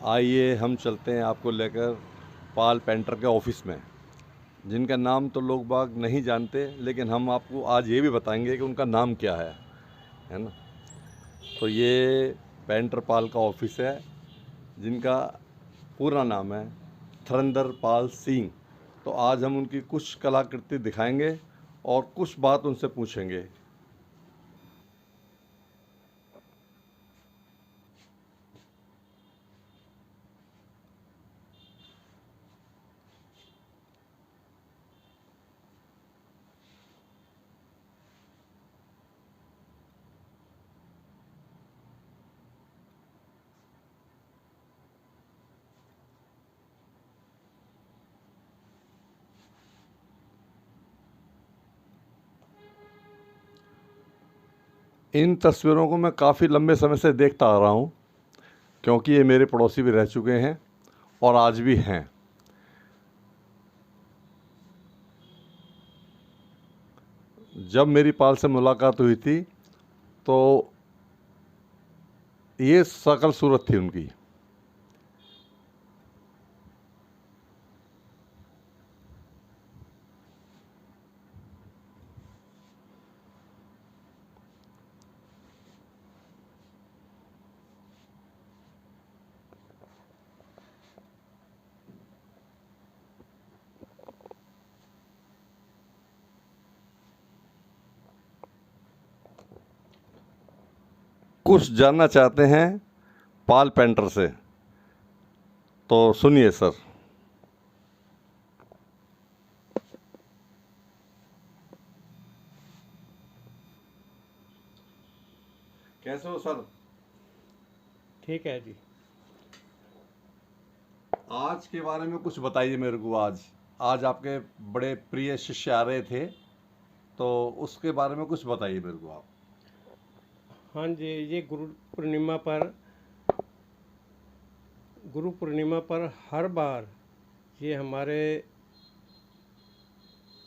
आइए हम चलते हैं आपको लेकर पाल पेंटर के ऑफिस में, जिनका नाम तो लोग बाग नहीं जानते, लेकिन हम आपको आज ये भी बताएंगे कि उनका नाम क्या है ना। तो ये पेंटर पाल का ऑफिस है, जिनका पूरा नाम है थरिंदर पाल सिंह। तो आज हम उनकी कुछ कलाकृति दिखाएंगे और कुछ बात उनसे पूछेंगे। इन तस्वीरों को मैं काफ़ी लंबे समय से देखता आ रहा हूँ, क्योंकि ये मेरे पड़ोसी भी रह चुके हैं और आज भी हैं। जब मेरी पाल से मुलाकात हुई थी तो ये शकल सूरत थी उनकी। कुछ जानना चाहते हैं पाल पेंटर से, तो सुनिए सर। कैसे हो सर? ठीक है जी। आज के बारे में कुछ बताइए मेरे को। आज आज आपके बड़े प्रिय शिष्य आ रहे थे, तो उसके बारे में कुछ बताइए मेरे को आप। हाँ जी, ये गुरु पूर्णिमा पर हर बार ये हमारे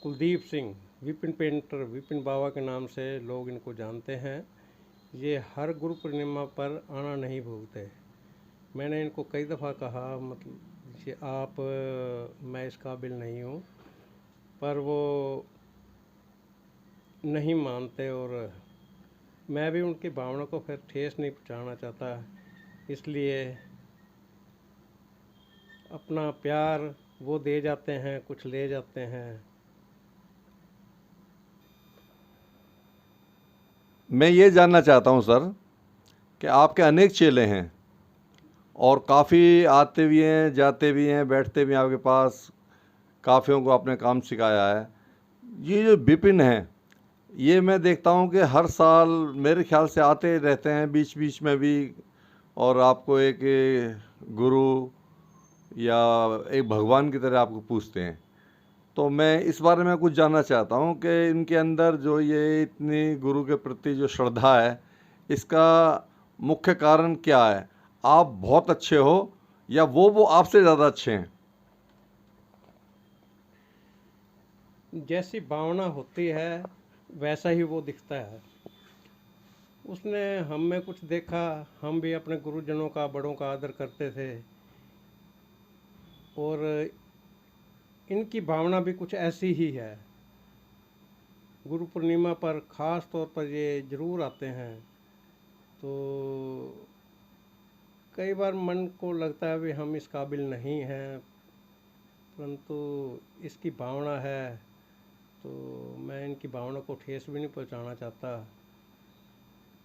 कुलदीप सिंह विपिन पेंटर, विपिन बाबा के नाम से लोग इनको जानते हैं। ये हर गुरु पूर्णिमा पर आना नहीं भूलते। मैंने इनको कई दफ़ा कहा, मतलब ये आप मैं इस काबिल नहीं हूँ, पर वो नहीं मानते। और मैं भी उनकी भावना को फिर ठेस नहीं पहुँचाना चाहता, इसलिए अपना प्यार वो दे जाते हैं, कुछ ले जाते हैं। मैं ये जानना चाहता हूँ सर कि आपके अनेक चेले हैं और काफ़ी आते भी हैं, जाते भी हैं, बैठते भी हैं आपके पास, काफ़ियों को आपने काम सिखाया है। ये जो विपिन है, ये मैं देखता हूँ कि हर साल मेरे ख्याल से आते रहते हैं बीच बीच में भी, और आपको एक गुरु या एक भगवान की तरह आपको पूछते हैं। तो मैं इस बारे में कुछ जानना चाहता हूँ कि इनके अंदर जो ये इतनी गुरु के प्रति जो श्रद्धा है, इसका मुख्य कारण क्या है? आप बहुत अच्छे हो या वो आपसे ज़्यादा अच्छे हैं? जैसी भावना होती है वैसा ही वो दिखता है। उसने हम में कुछ देखा, हम भी अपने गुरुजनों का, बड़ों का आदर करते थे, और इनकी भावना भी कुछ ऐसी ही है। गुरु पूर्णिमा पर ख़ास तौर पर ये ज़रूर आते हैं। तो कई बार मन को लगता है भी हम इस काबिल नहीं हैं, परंतु इसकी भावना है, तो मैं इनकी भावना को ठेस भी नहीं पहुंचाना चाहता।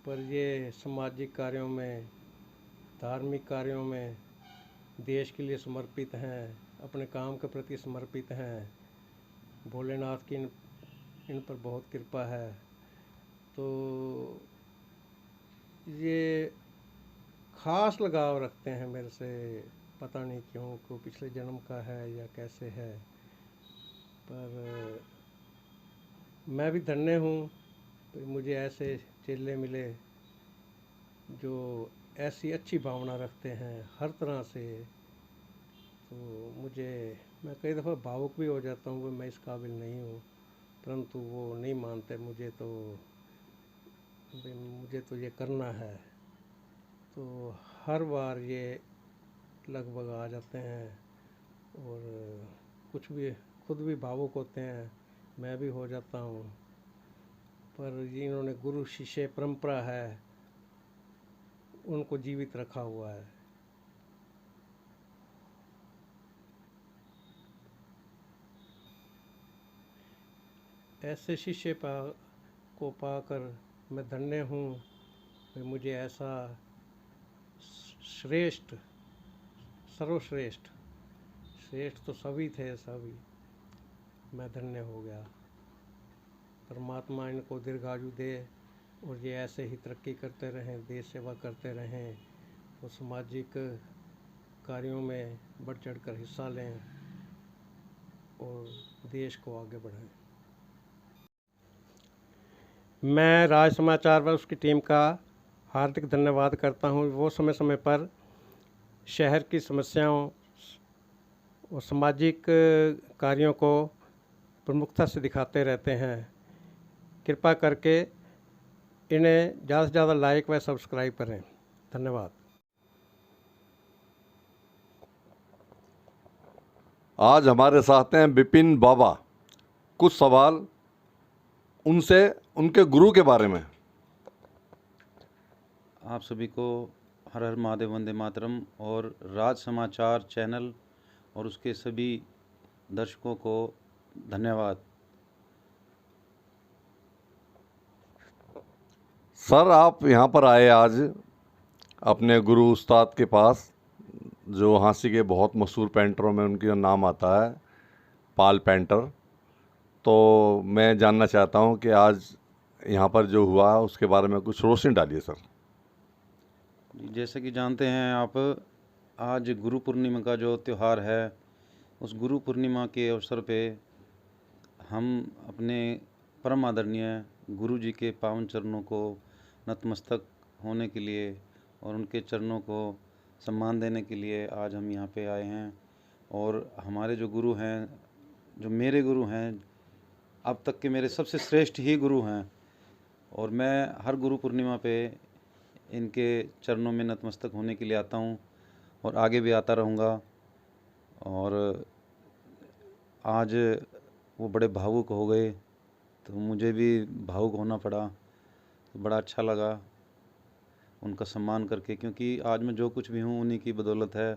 पर ये सामाजिक कार्यों में, धार्मिक कार्यों में देश के लिए समर्पित हैं, अपने काम के प्रति समर्पित हैं। भोलेनाथ की इन पर बहुत कृपा है। तो ये ख़ास लगाव रखते हैं मेरे से, पता नहीं क्यों, को पिछले जन्म का है या कैसे है। पर मैं भी धन्य हूँ कि मुझे ऐसे चेले मिले जो ऐसी अच्छी भावना रखते हैं हर तरह से। तो मुझे, मैं कई दफ़ा भावुक भी हो जाता हूँ कि मैं इस काबिल नहीं हूँ, परंतु वो नहीं मानते। मुझे तो ये करना है। तो हर बार ये लगभग आ जाते हैं और कुछ भी खुद भी भावुक होते हैं, मैं भी हो जाता हूँ। पर जिन्होंने गुरु शिष्य परंपरा है उनको जीवित रखा हुआ है। ऐसे शिष्य को पाकर मैं धन्य हूँ कि मुझे ऐसा श्रेष्ठ, सर्वश्रेष्ठ, श्रेष्ठ तो सभी थे, सभी, मैं धन्य हो गया। परमात्मा इनको दीर्घायु दे और ये ऐसे ही तरक्की करते रहें, देश सेवा करते रहें और सामाजिक कार्यों में बढ़ चढ़कर हिस्सा लें और देश को आगे बढ़ाएं। मैं राज समाचार व उसकी टीम का हार्दिक धन्यवाद करता हूँ। वो समय समय पर शहर की समस्याओं और सामाजिक कार्यों को प्रमुखता से दिखाते रहते हैं। कृपा करके इन्हें ज़्यादा से ज़्यादा लाइक व सब्सक्राइब करें। धन्यवाद। आज हमारे साथ हैं विपिन बाबा। कुछ सवाल उनसे उनके गुरु के बारे में। आप सभी को हर हर महादेव वंदे मातरम और राज समाचार चैनल और उसके सभी दर्शकों को धन्यवाद। सर, आप यहाँ पर आए आज अपने गुरु उस्ताद के पास, जो हाँसी के बहुत मशहूर पेंटरों में उनका नाम आता है, पाल पेंटर। तो मैं जानना चाहता हूँ कि आज यहाँ पर जो हुआ उसके बारे में कुछ रोशनी डालिए सर। जैसे कि जानते हैं आप, आज गुरु पूर्णिमा का जो त्यौहार है, उस गुरु पूर्णिमा के अवसर पे हम अपने परम आदरणीय गुरु जी के पावन चरणों को नतमस्तक होने के लिए और उनके चरणों को सम्मान देने के लिए आज हम यहाँ पे आए हैं। और हमारे जो गुरु हैं, जो मेरे गुरु हैं, अब तक के मेरे सबसे श्रेष्ठ ही गुरु हैं, और मैं हर गुरु पूर्णिमा पे इनके चरणों में नतमस्तक होने के लिए आता हूँ और आगे भी आता रहूँगा। और आज वो बड़े भावुक हो गए तो मुझे भी भावुक होना पड़ा, तो बड़ा अच्छा लगा उनका सम्मान करके, क्योंकि आज मैं जो कुछ भी हूँ उन्हीं की बदौलत है।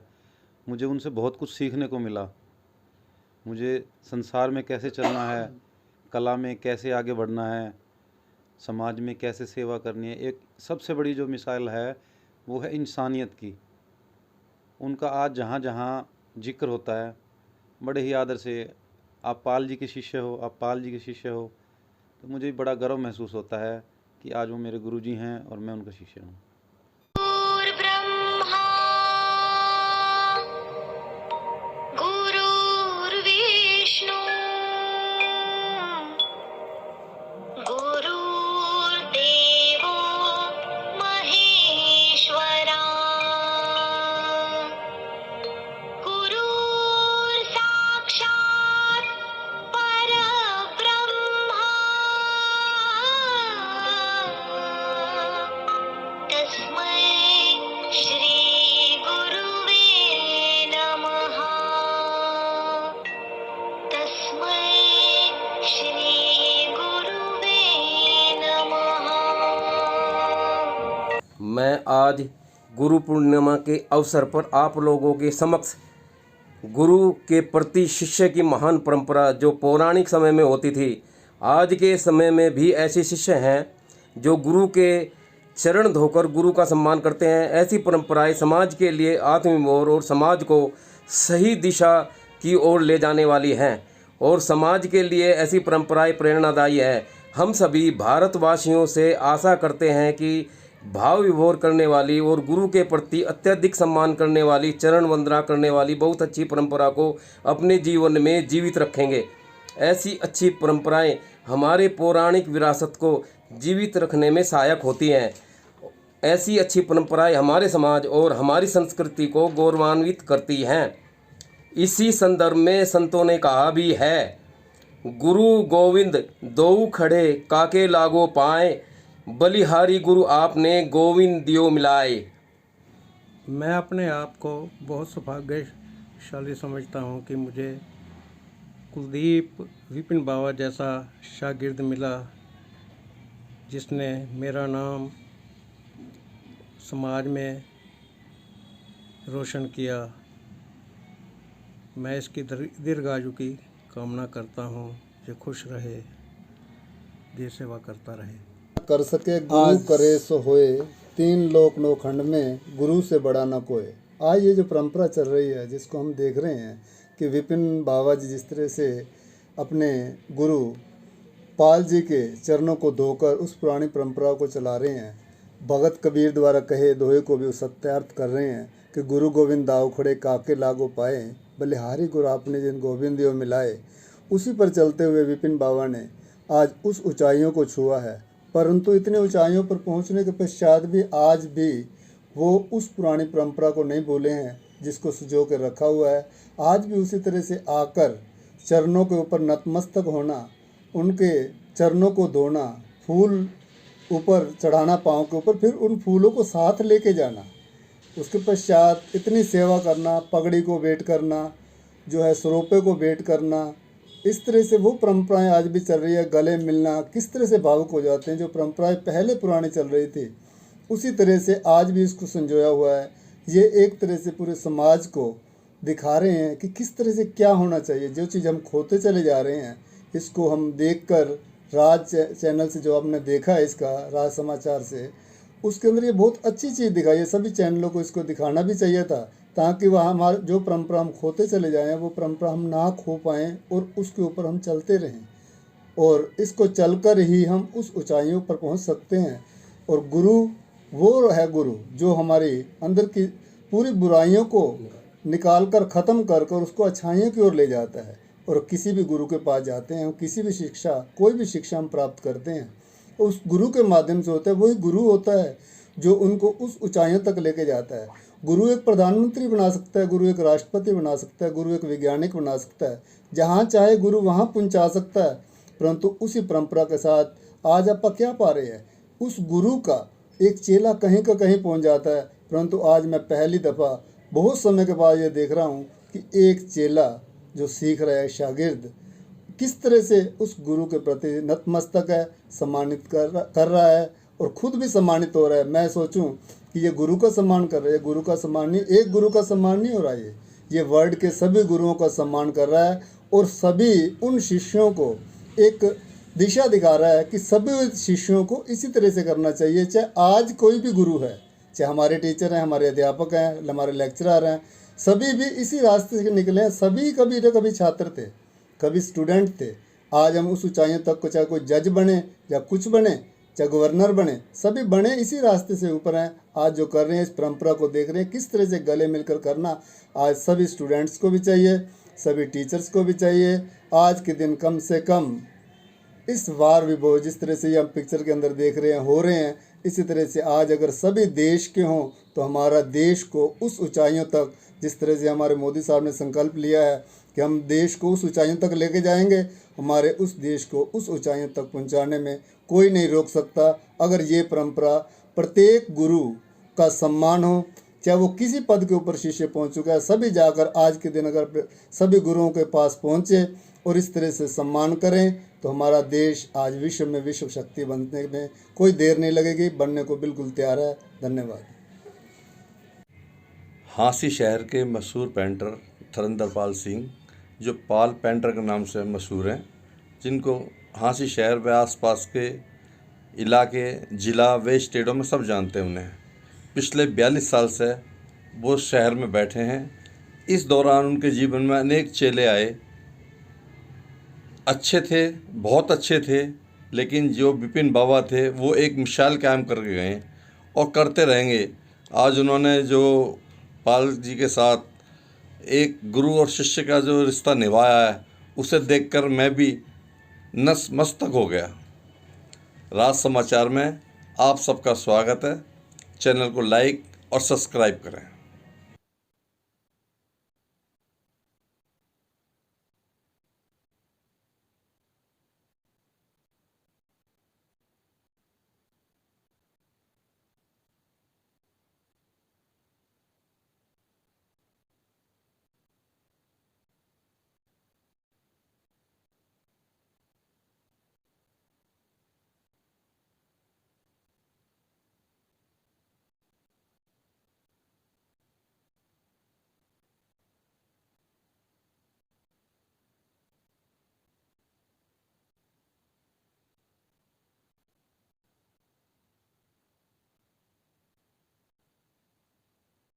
मुझे उनसे बहुत कुछ सीखने को मिला। मुझे संसार में कैसे चलना है, कला में कैसे आगे बढ़ना है, समाज में कैसे सेवा करनी है। एक सबसे बड़ी जो मिसाल है वो है इंसानियत की। उनका आज जहाँ जहाँ जिक्र होता है, बड़े ही आदर से आप पाल जी के शिष्य हो, आप पाल जी के शिष्य हो, तो मुझे बड़ा गर्व महसूस होता है कि आज वो मेरे गुरुजी हैं और मैं उनका शिष्य हूँ। मैं आज गुरु पूर्णिमा के अवसर पर आप लोगों के समक्ष गुरु के प्रति शिष्य की महान परंपरा जो पौराणिक समय में होती थी, आज के समय में भी ऐसे शिष्य हैं जो गुरु के चरण धोकर गुरु का सम्मान करते हैं। ऐसी परंपराएं समाज के लिए आत्मनिर्भर और समाज को सही दिशा की ओर ले जाने वाली हैं और समाज के लिए ऐसी परंपराएं प्रेरणादायी है। हम सभी भारतवासियों से आशा करते हैं कि भाव विभोर करने वाली और गुरु के प्रति अत्यधिक सम्मान करने वाली, चरण वंदना करने वाली बहुत अच्छी परंपरा को अपने जीवन में जीवित रखेंगे। ऐसी अच्छी परंपराएं हमारे पौराणिक विरासत को जीवित रखने में सहायक होती हैं। ऐसी अच्छी परंपराएं हमारे समाज और हमारी संस्कृति को गौरवान्वित करती हैं। इसी संदर्भ में संतों ने कहा भी है, गुरु गोविंद दोऊ खड़े काके लागो पाए, बलिहारी गुरु आपने गोविंद दियो मिलाए। मैं अपने आप को बहुत सौभाग्यशाली समझता हूँ कि मुझे कुलदीप विपिन बावा जैसा शागिर्द मिला, जिसने मेरा नाम समाज में रोशन किया। मैं इसकी दीर्घायु की कामना करता हूँ, जो खुश रहे, देश सेवा करता रहे। कर सके गुरु करे सो होए, तीन लोक नौखंड में गुरु से बड़ा न कोई। आज ये जो परंपरा चल रही है, जिसको हम देख रहे हैं कि विपिन बावा जी जिस तरह से अपने गुरु पाल जी के चरणों को धोकर उस पुरानी परंपरा को चला रहे हैं, भगत कबीर द्वारा कहे दोहे को भी सत्यार्थ कर रहे हैं कि गुरु गोविंद दाव खड़े काके लागो पाए, बलिहारी गुरु आपने जिन गोविंद देव मिलाए। उसी पर चलते हुए विपिन बावा ने आज उस ऊंचाइयों को छुआ है, परंतु इतने ऊंचाइयों पर पहुंचने के पश्चात भी आज भी वो उस पुरानी परंपरा को नहीं भूले हैं, जिसको सुजो के रखा हुआ है। आज भी उसी तरह से आकर चरणों के ऊपर नतमस्तक होना, उनके चरणों को धोना, फूल ऊपर चढ़ाना पाँव के ऊपर, फिर उन फूलों को साथ लेके जाना, उसके पश्चात इतनी सेवा करना, पगड़ी को वेट करना, जो है सरोपे को वेट करना, इस तरह से वो परंपराएं आज भी चल रही है। गले मिलना, किस तरह से भावुक हो जाते हैं। जो परंपराएं पहले पुरानी चल रही थी, उसी तरह से आज भी इसको संजोया हुआ है। ये एक तरह से पूरे समाज को दिखा रहे हैं कि किस तरह से क्या होना चाहिए। जो चीज़ हम खोते चले जा रहे हैं, इसको हम देखकर राज चैनल से जो आपने देखा है, इसका राज समाचार से, उसके अंदर ये बहुत अच्छी चीज़ दिखाई है। सभी चैनलों को इसको दिखाना भी चाहिए था, ताकि वह हमारे जो परंपरा हम खोते चले जाएं, वो परंपरा हम ना खो पाएँ और उसके ऊपर हम चलते रहें, और इसको चलकर ही हम उस ऊंचाइयों पर पहुंच सकते हैं। और गुरु वो है गुरु जो हमारी अंदर की पूरी बुराइयों को निकाल कर ख़त्म कर कर उसको अच्छाइयों की ओर ले जाता है। और किसी भी गुरु के पास जाते हैं, किसी भी शिक्षा, कोई भी शिक्षा हम प्राप्त करते हैं, उस गुरु के माध्यम से होता है। वही गुरु होता है जो उनको उस ऊंचाइयों तक लेके जाता है। गुरु एक प्रधानमंत्री बना सकता है, गुरु एक राष्ट्रपति बना सकता है, गुरु एक वैज्ञानिक बना सकता है, जहाँ चाहे गुरु वहाँ पहुँचा सकता है। परंतु उसी परंपरा के साथ आज आप क्या पा रहे हैं, उस गुरु का एक चेला कहीं का कहीं पहुँच जाता है। परंतु आज मैं पहली दफ़ा बहुत समय के बाद ये देख रहा हूँ कि एक चेला जो सीख रहा है, शागिर्द किस तरह से उस गुरु के प्रति नतमस्तक है, सम्मानित कर रहा है, और खुद भी सम्मानित हो रहा है। मैं सोचूं कि ये गुरु का सम्मान कर रहा है। गुरु का सम्मान नहीं, एक गुरु का सम्मान नहीं हो रहा है, ये वर्ल्ड के सभी गुरुओं का सम्मान कर रहा है, और सभी उन शिष्यों को एक दिशा दिखा रहा है कि सभी शिष्यों को इसी तरह से करना चाहिए। चाहे आज कोई भी गुरु है, चाहे हमारे टीचर हैं, हमारे अध्यापक हैं, हमारे लेक्चरर हैं, सभी भी इसी रास्ते से निकले हैं। सभी कभी न कभी छात्र थे, कभी स्टूडेंट थे। आज हम उस ऊंचाइयों तक को, चाहे कोई जज बने या कुछ बने, चाहे गवर्नर बने, सभी बने इसी रास्ते से ऊपर हैं। आज जो कर रहे हैं, इस परंपरा को देख रहे हैं, किस तरह से गले मिलकर करना आज सभी स्टूडेंट्स को भी चाहिए, सभी टीचर्स को भी चाहिए। आज के दिन कम से कम इस वार विभोज जिस तरह से ये हम पिक्चर के अंदर देख रहे हैं हो रहे हैं, इसी तरह से आज अगर सभी देश के हों तो हमारा देश को उस ऊंचाइयों तक, जिस तरह से हमारे मोदी साहब ने संकल्प लिया है कि हम देश को उस ऊंचाइयों तक लेके जाएंगे, हमारे उस देश को उस ऊंचाइयों तक पहुंचाने में कोई नहीं रोक सकता। अगर ये परंपरा प्रत्येक गुरु का सम्मान हो, चाहे वो किसी पद के ऊपर शिष्य पहुंच चुका है, सभी जाकर आज के दिन अगर सभी गुरुओं के पास पहुंचे और इस तरह से सम्मान करें, तो हमारा देश आज विश्व में विश्व शक्ति बनने में कोई देर नहीं लगेगी, बनने को बिल्कुल तैयार है। धन्यवाद। हाँसी शहर के मशहूर पेंटर थरिंदरपाल सिंह, जो पाल पेंटर के नाम से मशहूर हैं, जिनको हाँसी शहर व आसपास के इलाके, ज़िला व स्टेटों में सब जानते हैं उन्हें। पिछले 42 साल से वो शहर में बैठे हैं। इस दौरान उनके जीवन में अनेक चेले आए, अच्छे थे, बहुत अच्छे थे, लेकिन जो विपिन बाबा थे वो एक मिसाल कायम करके गए और करते रहेंगे। आज उन्होंने जो पाल जी के साथ एक गुरु और शिष्य का जो रिश्ता निभाया है, उसे देखकर मैं भी नतमस्तक हो गया। राज समाचार में आप सबका स्वागत है। चैनल को लाइक और सब्सक्राइब करें।